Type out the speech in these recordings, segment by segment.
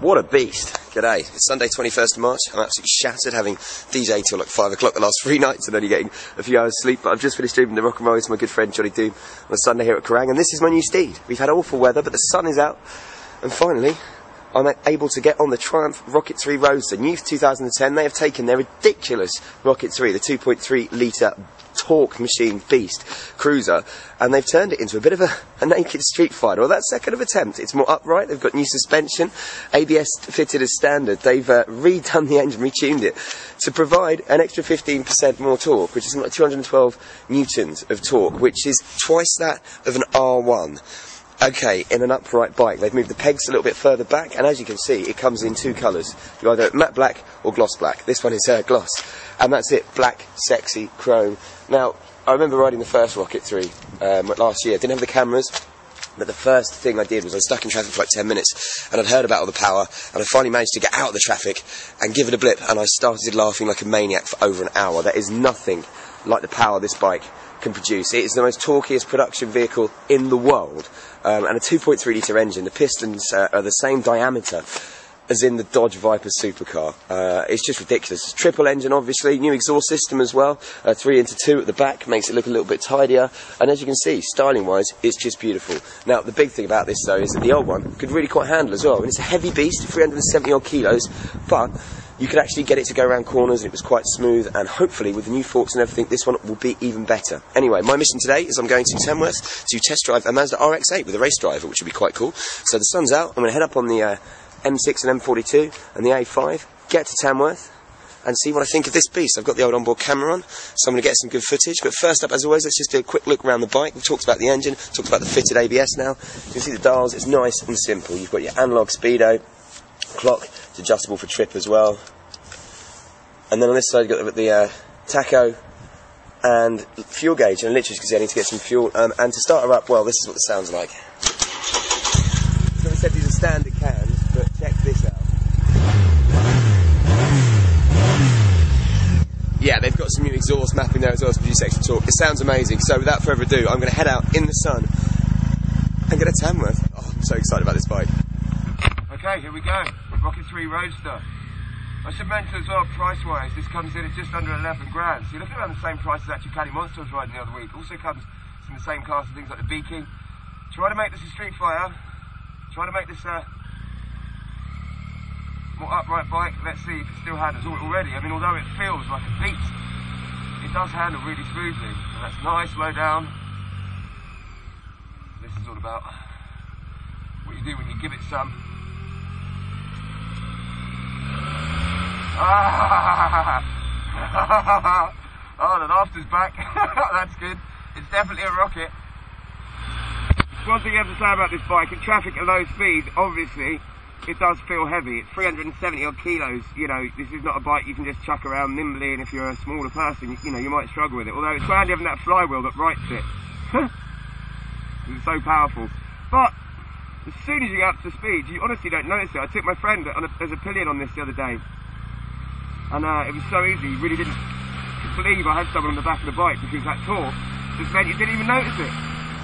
What a beast. G'day. It's Sunday 21st of March. I'm absolutely shattered, having DJ'd till like 5 o'clock the last 3 nights and only getting a few hours sleep, but I've just finished doing the rock and roll with my good friend Johnny Doom on a Sunday here at Kerrang, and this is my new steed. We've had awful weather, but the sun is out, and finally I'm able to get on the Triumph Rocket 3 Roadster. New for 2010, they have taken their ridiculous Rocket 3, the 2.3 litre torque machine beast cruiser, and they've turned it into a bit of a naked street fighter. Well, that's second of attempt. It's more upright, they've got new suspension, ABS fitted as standard, they've redone the engine, retuned it to provide an extra 15% more torque, which is like 212 newtons of torque, which is twice that of an R1. Okay, in an upright bike, they've moved the pegs a little bit further back, and as you can see, it comes in 2 colours. You're either matte black or gloss black. This one is gloss, and that's it, black, sexy, chrome. Now, I remember riding the first Rocket 3 last year. I didn't have the cameras, but the first thing I did was I was stuck in traffic for like 10 minutes, and I'd heard about all the power, and I finally managed to get out of the traffic and give it a blip, and I started laughing like a maniac for over an hour. There is nothing like the power this bike can produce. It is the most torquiest production vehicle in the world, and a 2.3 litre engine. The pistons are the same diameter as in the Dodge Viper supercar. It's just ridiculous. It's a triple engine, obviously, new exhaust system as well, 3 into 2 at the back, makes it look a little bit tidier, and as you can see, styling wise, it's just beautiful. Now, the big thing about this though is that the old one could really quite handle as well, and it's a heavy beast, 370 odd kilos, but you could actually get it to go around corners, and it was quite smooth, and hopefully with the new forks and everything, this one will be even better. Anyway, my mission today is I'm going to Tamworth to test drive a Mazda RX-8 with a race driver, which will be quite cool. So the sun's out, I'm going to head up on the M6 and M42 and the A5, get to Tamworth, and see what I think of this beast. I've got the old onboard camera on, so I'm going to get some good footage. But first up, as always, let's just do a quick look around the bike. We've talked about the engine, talked about the fitted ABS now. You can see the dials, it's nice and simple. You've got your analog speedo, clock, it's adjustable for trip as well. And then on this side, you've got the tacho and fuel gauge. And literally, because I need to get some fuel. And to start her up, well, this is what it sounds like. So I said these are standard cans, but check this out. Yeah, they've got some new exhaust mapping there as well to produce extra torque. It sounds amazing. So without further ado, I'm going to head out in the sun and get to Tamworth. Oh, I'm so excited about this bike. Okay, here we go. Rocket 3 Roadster. I should mention as well, price-wise, this comes in at just under 11 grand. So you're looking around the same price as actually Caddy Monster was riding the other week. Also comes in the same class as things like the Beaking. Try to make this a street fighter. Try to make this a more upright bike. Let's see if it still handles already. I mean, although it feels like a beast, it does handle really smoothly. And that's nice, low down. This is all about what you do when you give it some. Oh, the laughter's back. That's good. It's definitely a rocket. One thing you have to say about this bike, in traffic at low speed, obviously, it does feel heavy. It's 370 odd kilos. You know, this is not a bike you can just chuck around nimbly, and if you're a smaller person, you know, you might struggle with it. Although it's handy having that flywheel that rights it. It's so powerful. But as soon as you get up to speed, you honestly don't notice it. I took my friend as a pillion on this the other day, and it was so easy. You really didn't believe I had someone on the back of the bike, because that torque just meant you didn't even notice it.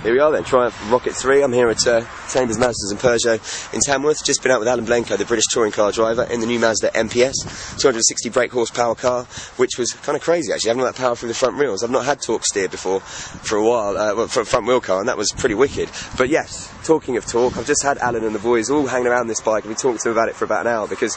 Here we are then, Triumph Rocket 3. I'm here at Chambers, Mazdas and Peugeot in Tamworth. Just been out with Alan Blenko, the British touring car driver, in the new Mazda MPS, 260 brake horsepower car, which was kind of crazy actually, having all that power through the front wheels. I've not had torque steer before for a while, well, for a front wheel car, and that was pretty wicked. But yes, talking of torque, I've just had Alan and the boys all hanging around this bike, and we talked to them about it for about an hour, because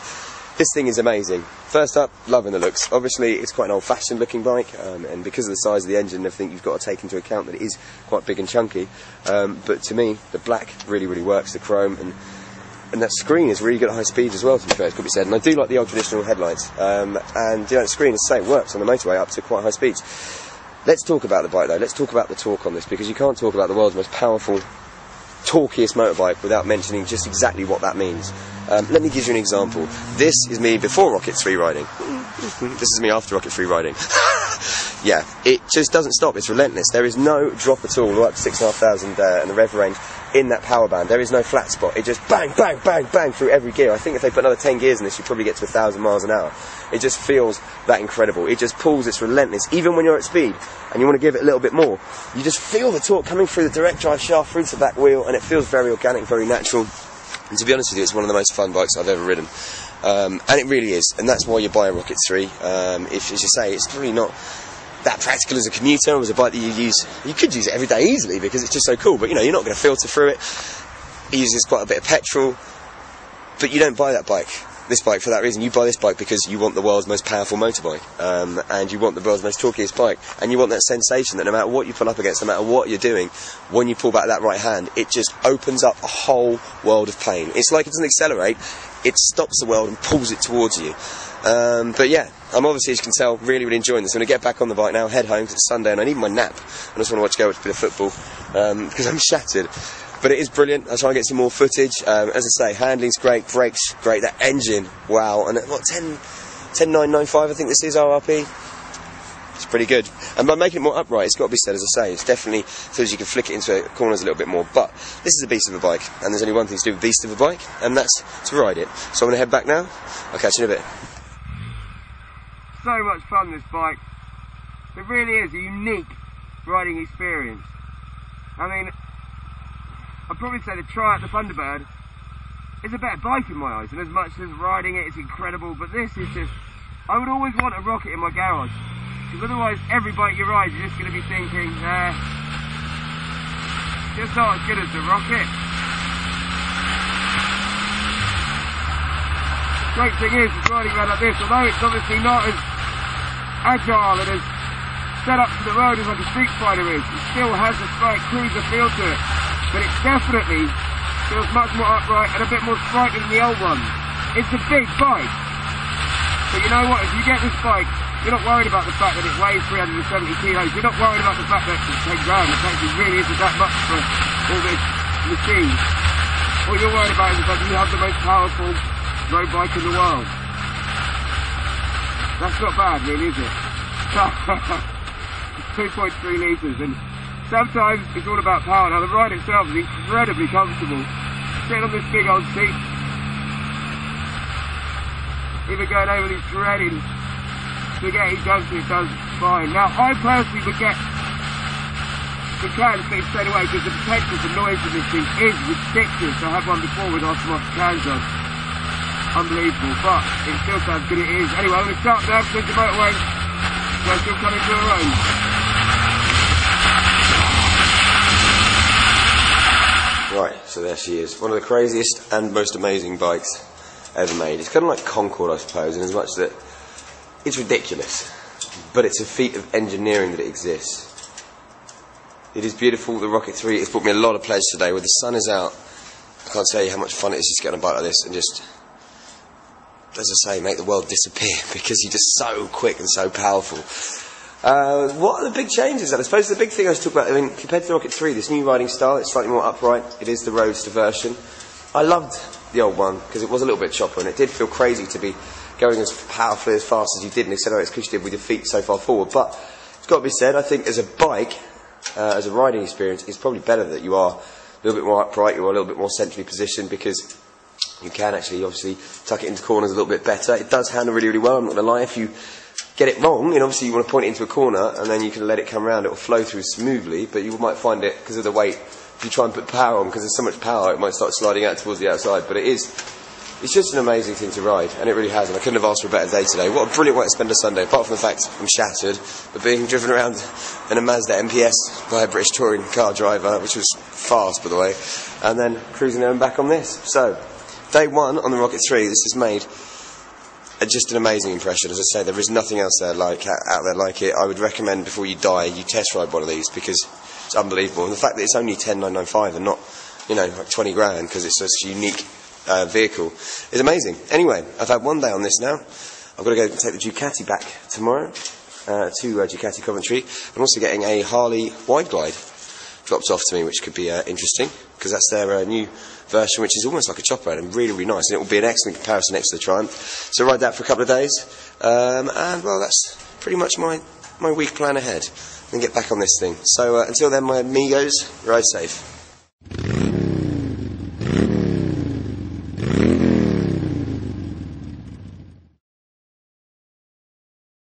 this thing is amazing. First up, loving the looks. Obviously, it's quite an old-fashioned looking bike, and because of the size of the engine and everything, you've got to take into account that it is quite big and chunky. But to me, the black really, really works, the chrome, and that screen is really good at high speeds as well, to be fair, it's got to be said. And I do like the old traditional headlights. And you know, the screen, as I say, works on the motorway up to quite high speeds. Let's talk about the bike, though. Let's talk about the torque on this, because you can't talk about the world's most powerful, torquiest motorbike without mentioning just exactly what that means. Let me give you an example. This is me before Rocket 3 riding. This is me after Rocket 3 riding. Yeah, it just doesn't stop. It's relentless. There is no drop at all, up to 6,500 and the rev range in that power band. There is no flat spot. It just bang, bang, bang, bang through every gear. I think if they put another 10 gears in this, you probably get to 1,000 miles an hour. It just feels that incredible. It just pulls. It's relentless. Even when you're at speed and you want to give it a little bit more, you just feel the torque coming through the direct drive shaft, through to the back wheel, and it feels very organic, very natural. And to be honest with you, it's one of the most fun bikes I've ever ridden. And it really is, and that's why you buy a Rocket 3. If, as you say, it's probably not that practical as a commuter or as a bike that you could use it every day easily because it's just so cool, but you know, you're not going to filter through it. It uses quite a bit of petrol, but you don't buy this bike for that reason. You buy this bike because you want the world's most powerful motorbike, and you want the world's most torquiest bike, and you want that sensation that no matter what you pull up against, no matter what you're doing, when you pull back that right hand, it just opens up a whole world of pain. It's like it doesn't accelerate, it stops the world and pulls it towards you. But yeah, I'm obviously, as you can tell, really enjoying this. I'm going to get back on the bike now, head home because it's Sunday and I need my nap. I just want to watch a bit of football because I'm shattered. But it is brilliant. I'll try and get some more footage. As I say, handling's great, brakes great, that engine, wow. And what, 10.995 I think this is RRP. It's pretty good. And by making it more upright, it's got to be said, as I say, it's definitely feels you can flick it into corners a little bit more. But this is a beast of a bike, and there's only one thing to do with a beast of a bike, and that's to ride it. So I'm going to head back now. I'll catch you in a bit. So much fun, this bike. It really is a unique riding experience. I mean, I'd probably say the Triumph, the Thunderbird, is a better bike in my eyes, and as much as riding it, it's incredible, but this is just, I would always want a Rocket in my garage, because otherwise every bike you ride, you're just going to be thinking, just not as good as the Rocket. Great thing is, it's riding around like this, although it's obviously not as agile and as set up to the road as like a Street Fighter is, it still has a slight cruiser feel to it. But it definitely feels much more upright and a bit more sprightly than the old one. It's a big bike. But you know what, if you get this bike, you're not worried about the fact that it weighs 370 kilos. You're not worried about the fact that it's 10 grand. The fact it really isn't that much for all this machine. All you're worried about is the fact that you have the most powerful road bike in the world. That's not bad, really, is it? 2.3 litres, and sometimes it's all about power. Now the ride itself is incredibly comfortable. Sitting on this big old seat, even going over these dreaded spaghetti junction, it does fine. Now I personally would get the cans fixed straight away because the potential for noise in this thing is ridiculous. I had one before with off cans on. Unbelievable, but it still sounds good. It is. Anyway, I'm going to start now because the motorway, so I'm still coming to a road. Right, so there she is. One of the craziest and most amazing bikes ever made. It's kind of like Concorde, I suppose, in as much that it's ridiculous, but it's a feat of engineering that it exists. It is beautiful. The Rocket 3 has brought me a lot of pleasure today. Where the sun is out, I can't tell you how much fun it is just to get on a bike like this and just, as I say, make the world disappear because you're just so quick and so powerful. What are the big changes? I suppose the big thing I was talking about, I mean, compared to the Rocket 3, this new riding style, it's slightly more upright. It is the Roadster version. I loved the old one because it was a little bit chopper and it did feel crazy to be going as powerfully, as fast as you did and accelerate as quickly as you did with your feet so far forward. But it's got to be said, I think as a bike, as a riding experience, it's probably better that you are a little bit more upright, you are a little bit more centrally positioned because you can actually obviously tuck it into corners a little bit better. It does handle really, really well, I'm not going to lie. If you get it wrong, you know, obviously you want to point it into a corner and then you can let it come around, it will flow through smoothly, but you might find it, because of the weight, if you try and put power on, because there's so much power, it might start sliding out towards the outside. But it's just an amazing thing to ride, and it really has, and I couldn't have asked for a better day today. What a brilliant way to spend a Sunday, apart from the fact I'm shattered, but being driven around in a Mazda MPS by a British touring car driver, which was fast, by the way, and then cruising there and back on this. So, day one on the Rocket 3, this has made just an amazing impression. As I say, there is nothing else out there like it. I would recommend before you die, you test ride one of these, because it's unbelievable. And the fact that it's only 10,995 and not, you know, like 20 grand, because it's such a unique vehicle, is amazing. Anyway, I've had one day on this now. I've got to go take the Ducati back tomorrow to Ducati Coventry. I'm also getting a Harley Wide Glide dropped off to me, which could be interesting, because that's their new version, which is almost like a chopper and really, really nice, and it will be an excellent comparison next to the Triumph. So ride that for a couple of days, and well, that's pretty much my week plan ahead, and get back on this thing. So until then, my amigos, ride safe.